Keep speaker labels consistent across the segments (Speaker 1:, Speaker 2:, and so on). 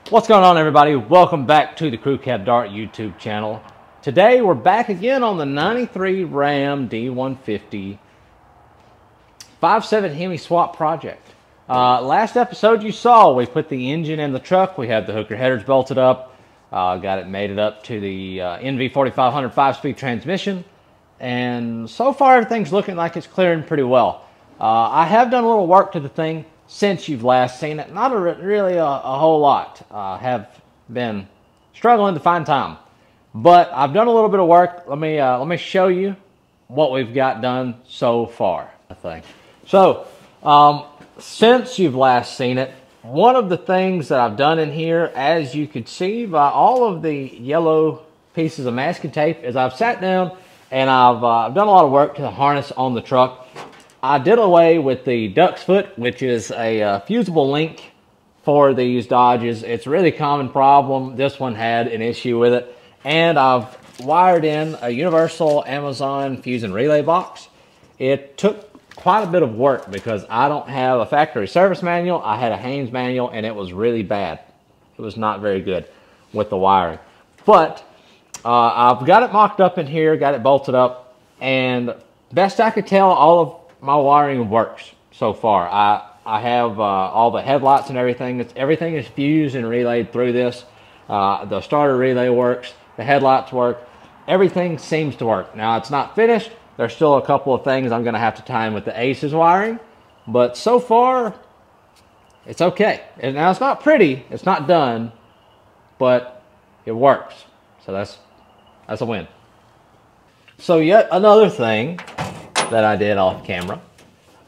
Speaker 1: What's going on, everybody? Welcome back to the Crew Cab Dart YouTube channel. Today we're back again on the 93 Ram D150 5.7 Hemi Swap project. Last episode you saw we put the engine in the truck. We had the hooker headers bolted up, made it up to the NV4500 5-speed transmission, and so far everything's looking like it's clearing pretty well. I have done a little work to the thing since you've last seen it. Not really a whole lot. Have been struggling to find time, but I've done a little bit of work. Let me show you what we've got done so far. I think so. Since you've last seen it, one of the things that I've done in here, as you can see by all of the yellow pieces of masking tape, is I've sat down and I've done a lot of work to the harness on the truck. I did away with the duck's foot, which is a fusible link for these Dodges. It's a really common problem. This one had an issue with it. And I've wired in a universal Amazon fuse and relay box. It took quite a bit of work because I don't have a factory service manual. I had a Haynes manual and it was really bad. It was not very good with the wiring. But I've got it mocked up in here, got it bolted up, and best I could tell, all of my wiring works so far. I have all the headlights and everything. Everything is fused and relayed through this. The starter relay works. The headlights work. Everything seems to work. Now, it's not finished. There's still a couple of things I'm going to have to tie in with the ACES wiring. But so far, it's okay. And now, it's not pretty. It's not done. But it works. So that's a win. So yet another thing that I did off camera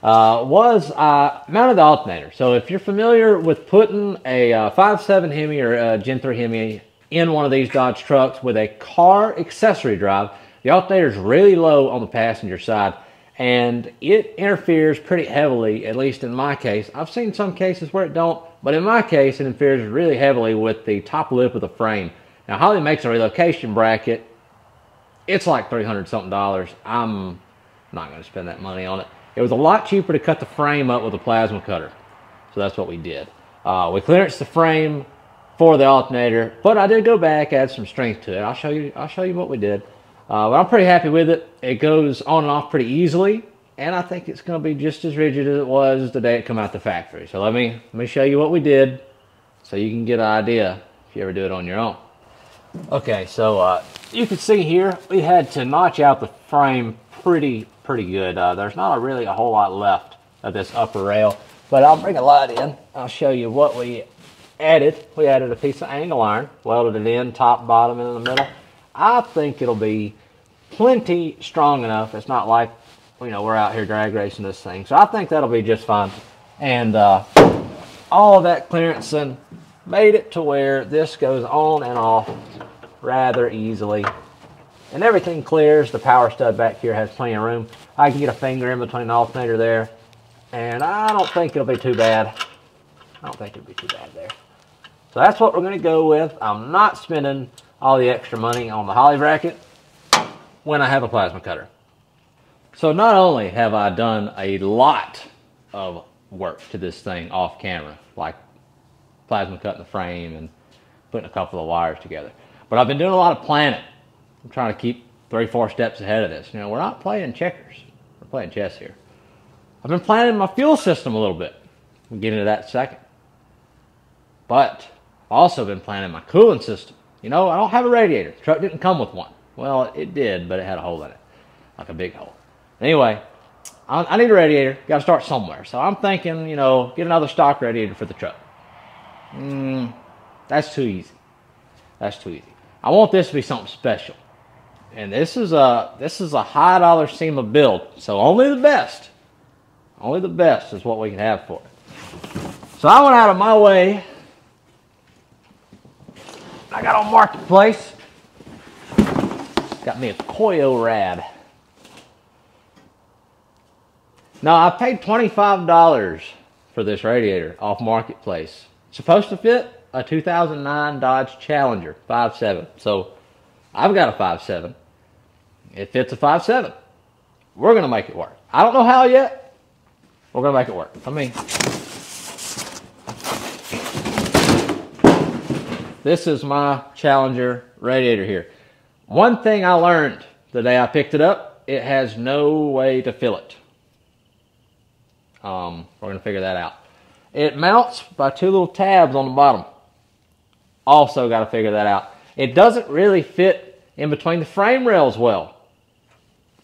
Speaker 1: was I mounted the alternator. So if you're familiar with putting a 5.7 Hemi or a Gen3 Hemi in one of these Dodge trucks with a car accessory drive, the alternator is really low on the passenger side and it interferes pretty heavily, at least in my case. I've seen some cases where it don't, but in my case it interferes really heavily with the top lip of the frame. Now, Holly makes a relocation bracket. It's like $300 something. I'm not going to spend that money on it. It was a lot cheaper to cut the frame up with a plasma cutter. So that's what we did. We clearanced the frame for the alternator, but I did go back, add some strength to it. I'll show you what we did. But I'm pretty happy with it. It goes on and off pretty easily, and I think it's going to be just as rigid as it was the day it came out the factory. So let me show you what we did so you can get an idea if you ever do it on your own. Okay, so you can see here we had to notch out the frame pretty good. There's not really a whole lot left of this upper rail, but I'll bring a light in. I'll show you what we added. We added a piece of angle iron, welded it in, top, bottom, and in the middle. I think it'll be plenty strong enough. It's not like, you know, we're out here drag racing this thing, so I think that'll be just fine. And all of that clearancing made it to where this goes on and off rather easily. And everything clears. The power stud back here has plenty of room. I can get a finger in between the alternator there. And I don't think it'll be too bad. I don't think it'll be too bad there. So that's what we're going to go with. I'm not spending all the extra money on the Holly bracket when I have a plasma cutter. So not only have I done a lot of work to this thing off camera, like plasma cutting the frame and putting a couple of wires together, but I've been doing a lot of planning. I'm trying to keep 3-4 steps ahead of this. You know, we're not playing checkers. We're playing chess here. I've been planning my fuel system a little bit. We'll get into that in a second. But I've also been planning my cooling system. You know, I don't have a radiator. The truck didn't come with one. Well, it did, but it had a hole in it. Like a big hole. Anyway, I need a radiator. Got to start somewhere. So I'm thinking, you know, get another stock radiator for the truck. That's too easy. That's too easy. I want this to be something special. And this is a high dollar SEMA build. So only the best is what we can have for it. So I went out of my way. I got on Marketplace. Got me a Koyo Rad. Now I paid $25 for this radiator off Marketplace. It's supposed to fit a 2009 Dodge Challenger 5.7. So I've got a 5.7. It fits a 5.7. We're going to make it work. I don't know how yet. We're going to make it work. I mean, This is my Challenger radiator here. One thing I learned the day I picked it up, it has no way to fill it. We're going to figure that out. It mounts by two little tabs on the bottom. Also got to figure that out. It doesn't really fit in between the frame rails well.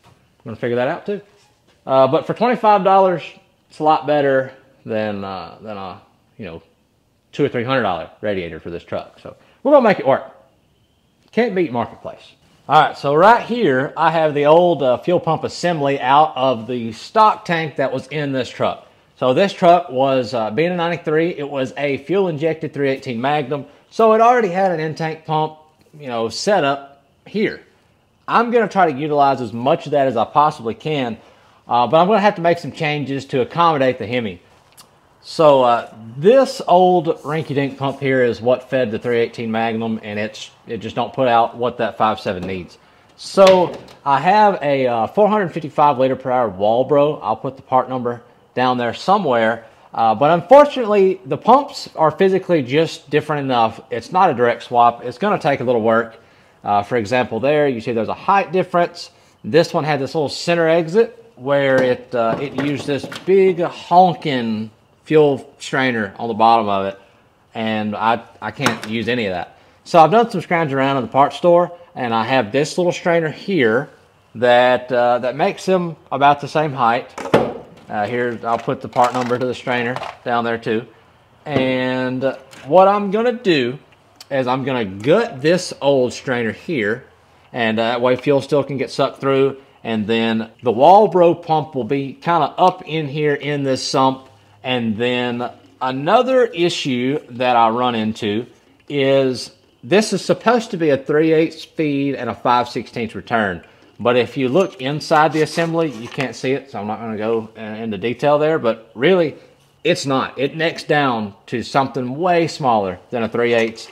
Speaker 1: I'm going to figure that out too. But for $25, it's a lot better than a $200 or $300 radiator for this truck. So we're going to make it work. Can't beat Marketplace. All right, so right here, I have the old fuel pump assembly out of the stock tank that was in this truck. So this truck was, being a 93, it was a fuel-injected 318 Magnum. So it already had an in-tank pump, set up here. I'm going to try to utilize as much of that as I possibly can, but I'm going to have to make some changes to accommodate the Hemi. So this old rinky-dink pump here is what fed the 318 Magnum, and it just don't put out what that 5.7 needs. So I have a 455 liter per hour Walbro. I'll put the part number down there somewhere. But unfortunately, the pumps are physically just different enough. It's not a direct swap. It's going to take a little work. For example, there you see there's a height difference. This one had this little center exit where it used this big honking fuel strainer on the bottom of it, and I can't use any of that. So I've done some scrounging around in the parts store, and I have this little strainer here that makes them about the same height. Here, I'll put the part number to the strainer down there too. And what I'm gonna do is I'm gonna gut this old strainer here, and that way fuel still can get sucked through, and then the Walbro pump will be kind of up in here in this sump. And then another issue that I run into is this is supposed to be a 3/8 speed and a 5/16 return. But if you look inside the assembly, you can't see it, so I'm not going to go into detail there. But really, it's not. It necks down to something way smaller than a 3/8,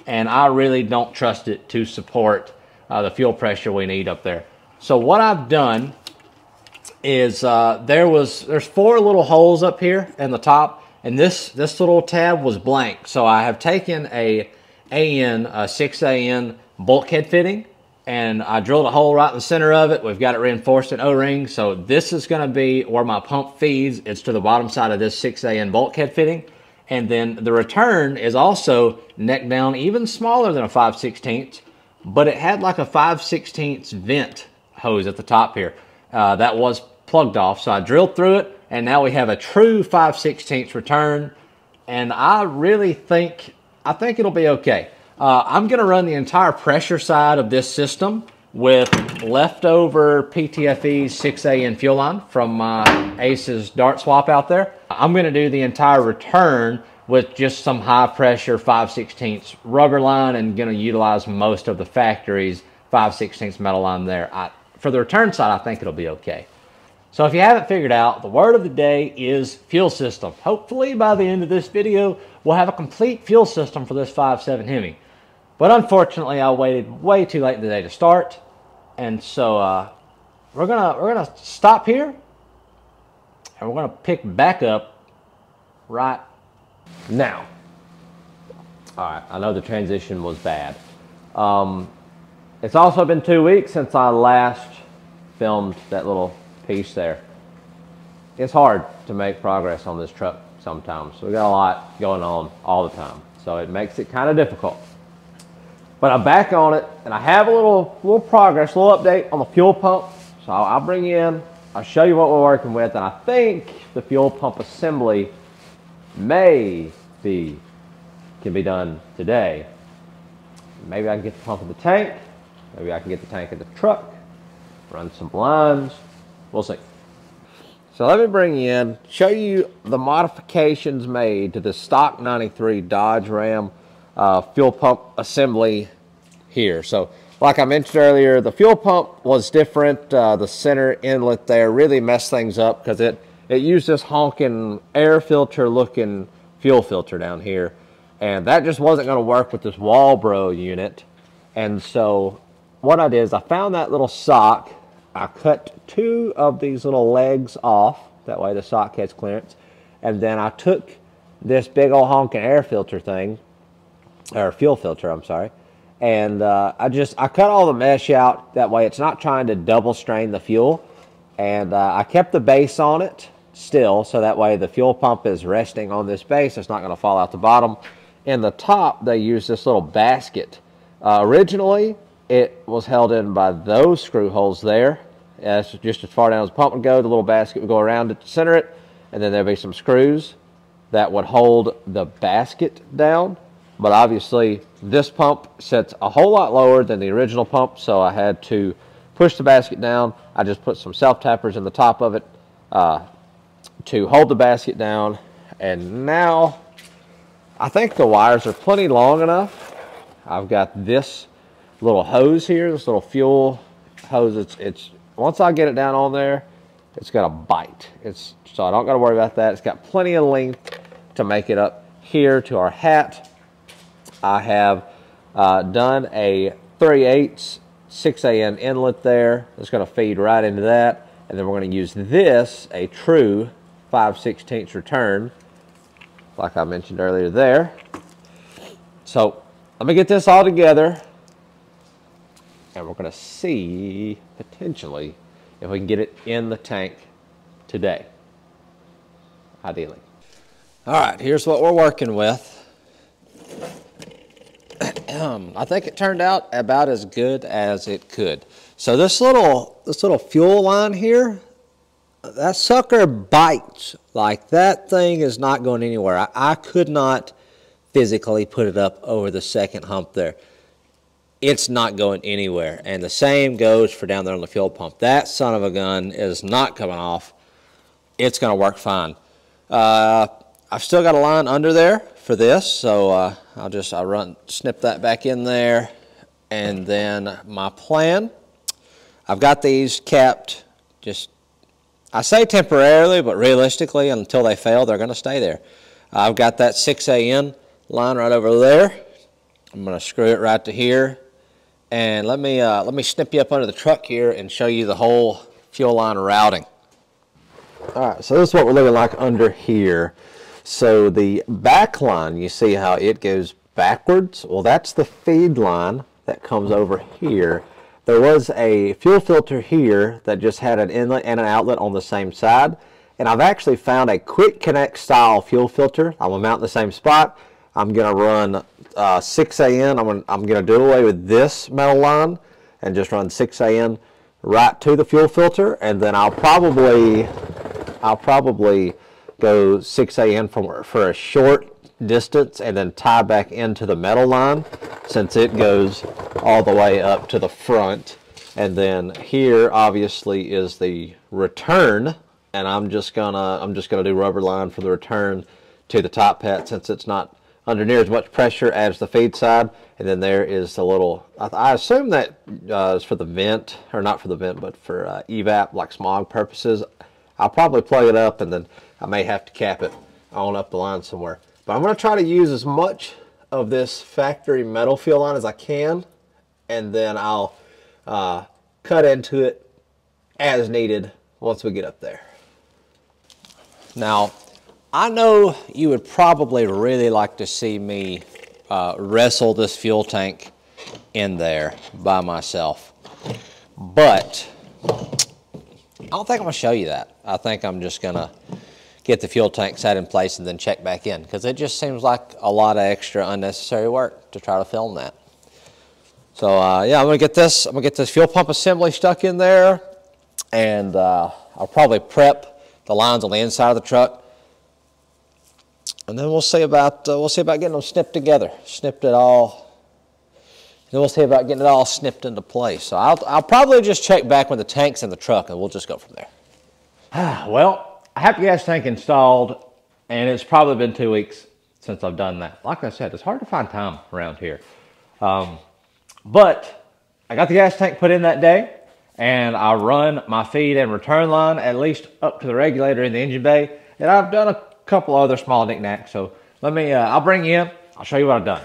Speaker 1: and I really don't trust it to support the fuel pressure we need up there. So what I've done is there's 4 little holes up here in the top, and this little tab was blank. So I have taken a 6AN bulkhead fitting, and I drilled a hole right in the center of it. We've got it reinforced in O-ring. So this is going to be where my pump feeds. It's to the bottom side of this 6AN bulkhead fitting. And then the return is also neck down, even smaller than a 5/16, but it had like a 5/16 vent hose at the top here. That was plugged off, so I drilled through it, and now we have a true 5/16 return, and I really think it'll be okay. I'm going to run the entire pressure side of this system with leftover Pt.4 6AN fuel line from my Ace's dart swap out there. I'm going to do the entire return with just some high pressure 5/16 rubber line, and going to utilize most of the factory's 5/16 metal line there. For the return side, I think it'll be okay. So if you haven't figured out, the word of the day is fuel system. Hopefully by the end of this video, we'll have a complete fuel system for this 5.7 Hemi. But unfortunately, I waited way too late in the day to start. And so we're gonna stop here, and we're gonna pick back up right now. All right, I know the transition was bad. It's also been 2 weeks since I last filmed that little piece there. It's hard to make progress on this truck sometimes. So we got a lot going on all the time. So it makes it kind of difficult. But I'm back on it, and I have a little progress, a little update on the fuel pump. So I'll bring you in, I'll show you what we're working with, and I think the fuel pump assembly can be done today. Maybe I can get the pump in the tank. Maybe I can get the tank in the truck, run some lines. We'll see. So let me bring you in, show you the modifications made to the stock 93 Dodge Ram fuel pump assembly here. So like I mentioned earlier, the fuel pump was different. The center inlet there really messed things up because it used this honking air filter looking fuel filter down here. And that just wasn't going to work with this Walbro unit. And so what I did is I found that little sock. I cut 2 of these little legs off. That way the sock has clearance. And then I took this big old honking air filter thing
Speaker 2: or fuel filter, I'm sorry. And I cut all the mesh out. That way it's not trying to double strain the fuel. And I kept the base on it still, so that way the fuel pump is resting on this base. It's not going to fall out the bottom. In the top, they use this little basket. Originally, it was held in by those screw holes there. That's just as far down as the pump would go. The little basket would go around it to center it, and then there'd be some screws that would hold the basket down. But obviously, this pump sits a whole lot lower than the original pump, so I had to push the basket down. I just put some self-tappers in the top of it to hold the basket down. And now, I think the wires are plenty long enough. I've got this little hose here, this little fuel hose. It's once I get it down on there, it's got a bite. So I don't got to worry about that. It's got plenty of length to make it up here to our hat. I have done a 3/8 6AN inlet there. It's going to feed right into that. And then we're going to use this, a true 5/16 return, like I mentioned earlier there. So let me get this all together. And we're going to see, potentially, if we can get it in the tank today. Ideally. All right, here's what we're working with. I think it turned out about as good as it could. So this little fuel line here, that sucker bites. Like, that thing is not going anywhere. I could not physically put it up over the second hump there. It's not going anywhere. And the same goes for down there on the fuel pump. That son of a gun is not coming off. It's going to work fine. I've still got a line under there for this, so I'll snip that back in there. And then my plan, I've got these capped, I say temporarily, but realistically, until they fail, they're going to stay there. I've got that 6AN line right over there. I'm going to screw it right to here. And let me snip you up under the truck here and show you the whole fuel line routing. All right, so this is what we're looking like under here. So the back line, you see how it goes backwards? Well, that's the feed line that comes over here. There was a fuel filter here that just had an inlet and an outlet on the same side. And I've actually found a quick connect style fuel filter. I'm gonna mount in the same spot. I'm gonna run 6AN. I'm gonna do away with this metal line and just run 6AN right to the fuel filter, and then I'll probably go 6AN for a short distance and then tie back into the metal line, since it goes all the way up to the front. And then here obviously is the return, and I'm just gonna do rubber line for the return to the top hat, since it's not under near as much pressure as the feed side. And then there is the little, I assume that is for the vent, or not for the vent, but for evap, like smog purposes. I'll probably plug it up, and then I may have to cap it on up the line somewhere. But I'm going to try to use as much of this factory metal fuel line as I can, and then I'll cut into it as needed once we get up there. Now, I know you would probably really like to see me wrestle this fuel tank in there by myself, but I don't think I'm going to show you that. I think I'm just going to get the fuel tank set in place and then check back in, because it just seems like a lot of extra unnecessary work to try to film that. So yeah, I'm going to get this fuel pump assembly stuck in there, and I'll probably prep the lines on the inside of the truck. And then we'll see about getting them snipped together, snipped it all. Then we'll see about getting it all snipped into place. So I'll probably just check back when the tank's in the truck, and we'll just go from there.
Speaker 1: Well, I have the gas tank installed, and it's probably been 2 weeks since I've done that. Like I said, it's hard to find time around here. But I got the gas tank put in that day, and I run my feed and return line at least up to the regulator in the engine bay, and I've done a couple other small knickknacks. So let me, I'll bring you in. I'll show you what I've done.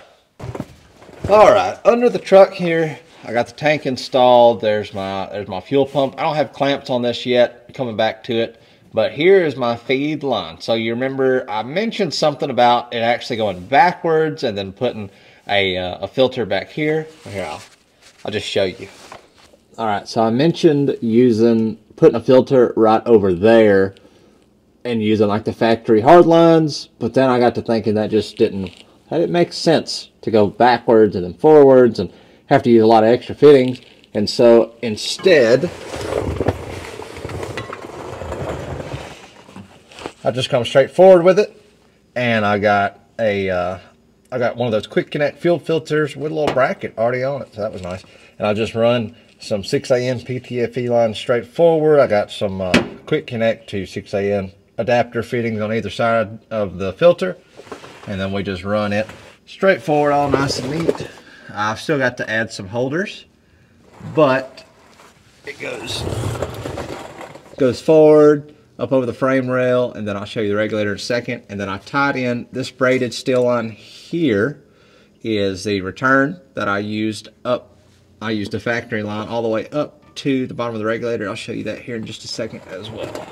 Speaker 1: All right, under the truck here, I got the tank installed. There's my fuel pump. I don't have clamps on this yet. Coming back to it. But here is my feed line. So you remember I mentioned something about it actually going backwards and then putting a filter back here. Here, I'll just show you. All right, so I mentioned putting a filter right over there and using like the factory hard lines, but then I got to thinking that didn't make sense to go backwards and then forwards and have to use a lot of extra fittings. And so instead, I just come straight forward with it, and I got one of those quick connect fuel filters with a little bracket already on it, so that was nice. And I just run some 6AN PTFE lines straight forward. I got some quick connect to 6AN adapter fittings on either side of the filter, and then we just run it straight forward, all nice and neat. I've still got to add some holders, but it goes forward, up over the frame rail, and then I'll show you the regulator in a second. And then I tied in this braided steel line here is the return that I used up. I used a factory line all the way up to the bottom of the regulator. I'll show you that here in just a second as well.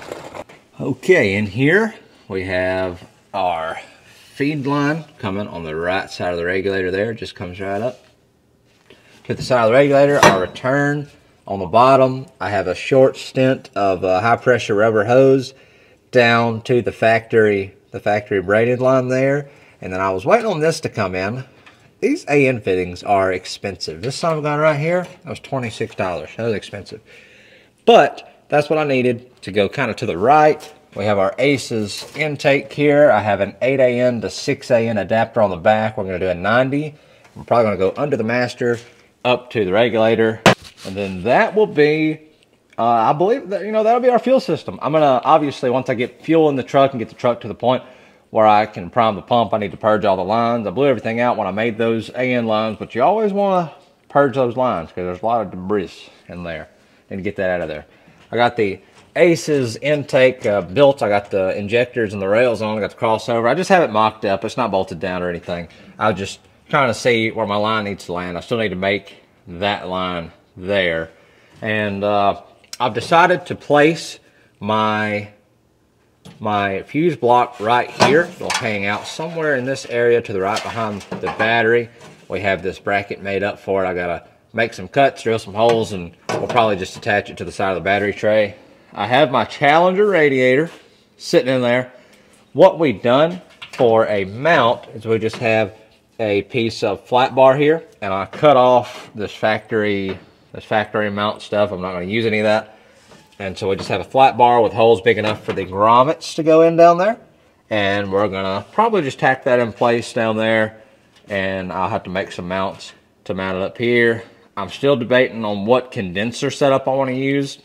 Speaker 1: Okay, in here we have our feed line coming on the right side of the regulator there. It just comes right up to the side of the regulator. Our return on the bottom, I have a short stint of high pressure rubber hose down to the factory braided line there. And then I was waiting on this to come in. These AN fittings are expensive. This son of a gun right here, that was $26. That was expensive. But that's what I needed to go kind of to the right. We have our ACES intake here. I have an 8AN to 6AN adapter on the back. We're going to do a 90. I'm probably going to go under the master up to the regulator. And then that will be, I believe that, that'll be our fuel system. I'm going to, obviously, once I get fuel in the truck and get the truck to the point where I can prime the pump, I need to purge all the lines. I blew everything out when I made those AN lines, but you always want to purge those lines because there's a lot of debris in there. Need to get that out of there. I got the ACES intake built. I got the injectors and the rails on. I got the crossover. I just have it mocked up. It's not bolted down or anything. I was just trying to see where my line needs to land. I still need to make that line there. And I've decided to place my fuse block right here. It'll hang out somewhere in this area to the right behind the battery. We have this bracket made up for it. I gotta make some cuts, drill some holes, and we'll probably just attach it to the side of the battery tray. I have my Challenger radiator sitting in there. What we've done for a mount is we just have a piece of flat bar here, and I cut off this factory mount stuff. I'm not going to use any of that. And so we just have a flat bar with holes big enough for the grommets to go in down there. And we're going to probably just tack that in place down there. And I'll have to make some mounts to mount it up here. I'm still debating on what condenser setup I want to use.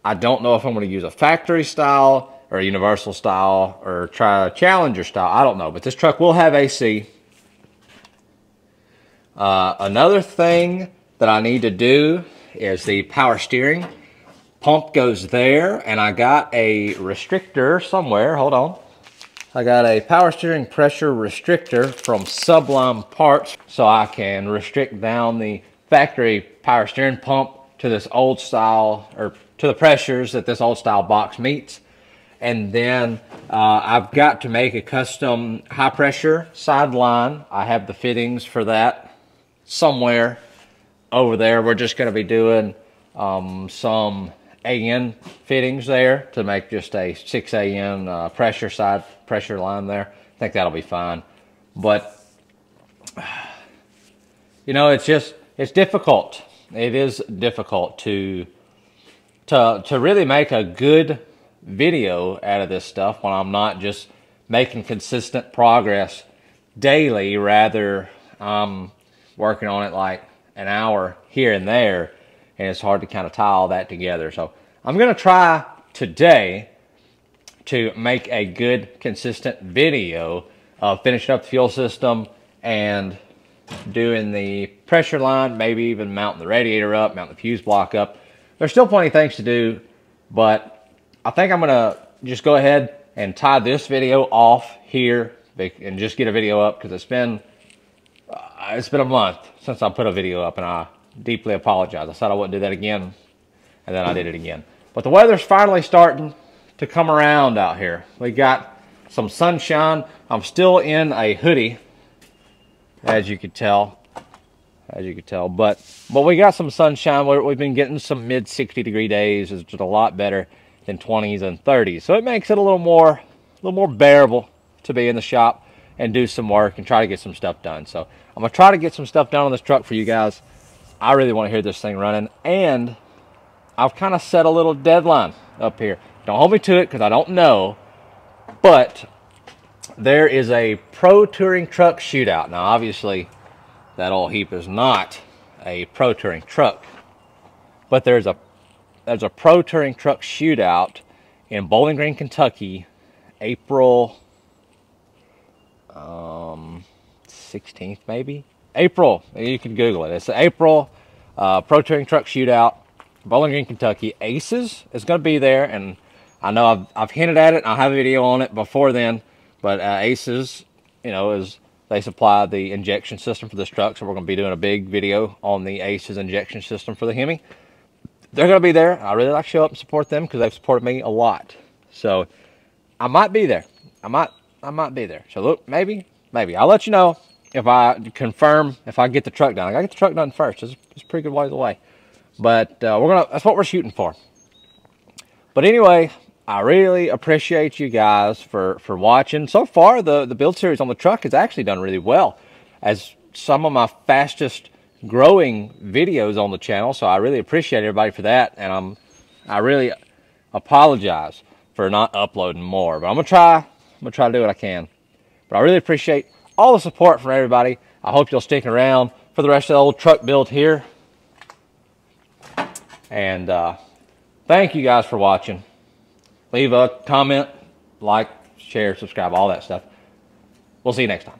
Speaker 1: I don't know if I'm going to use a factory style or a universal style or try a Challenger style. I don't know. But this truck will have AC. Another thing that I need to do is the power steering. Pump goes there, and I got a restrictor somewhere. Hold on. I got a power steering pressure restrictor from Sublime Parts, so I can restrict down the factory power steering pump to this old style, or to the pressures that this old style box meets. And then I've got to make a custom high pressure side line. I have the fittings for that somewhere over there. We're just going to be doing some AN fittings there to make just a 6AN pressure line there. I think that'll be fine. But it's difficult. It is difficult to really make a good video out of this stuff when I'm not just making consistent progress daily. Rather, I'm working on it like an hour here and there, and it's hard to kind of tie all that together. So I'm going to try today to make a good, consistent video of finishing up the fuel system and doing the pressure line, maybe even mounting the radiator up, mounting the fuse block up. There's still plenty of things to do, but I think I'm going to just go ahead and tie this video off here and just get a video up, because it's been a month since I put a video up, and I deeply apologize. I said I wouldn't do that again, and then I did it again. But the weather's finally starting to come around out here. We got some sunshine. I'm still in a hoodie, as you could tell. But we got some sunshine. We've been getting some mid 60-degree days. It's just a lot better than 20s and 30s. So it makes it a little more bearable to be in the shop and do some work and try to get some stuff done. So I'm gonna try to get some stuff done on this truck for you guys. I really want to hear this thing running, and I've kind of set a little deadline up here. Don't hold me to it because I don't know, but there is a pro touring truck shootout. Now, obviously, that old Heap is not a pro touring truck, but there's a pro touring truck shootout in Bowling Green, Kentucky, April 16th, maybe. April, you can Google it. It's the April pro touring truck shootout, Bowling Green, Kentucky. Aces is going to be there, and I know I've hinted at it. I'll have a video on it before then, but Aces, you know, they supply the injection system for this truck, so we're going to be doing a big video on the Aces injection system for the Hemi. They're going to be there. I really like to show up and support them because they've supported me a lot. So I might be there. I might be there. So look, maybe I'll let you know if I confirm if I get the truck done. I got to get the truck done first. It's a pretty good ways away, but that's what we're shooting for. But anyway, I really appreciate you guys for watching. So far, the build series on the truck has actually done really well, as some of my fastest growing videos on the channel. So I really appreciate everybody for that, and I really apologize for not uploading more. But I'm gonna try to do what I can. But I really appreciate all the support from everybody. I hope you'll stick around for the rest of the old truck build here. And thank you guys for watching. Leave a comment, like, share, subscribe, all that stuff. We'll see you next time.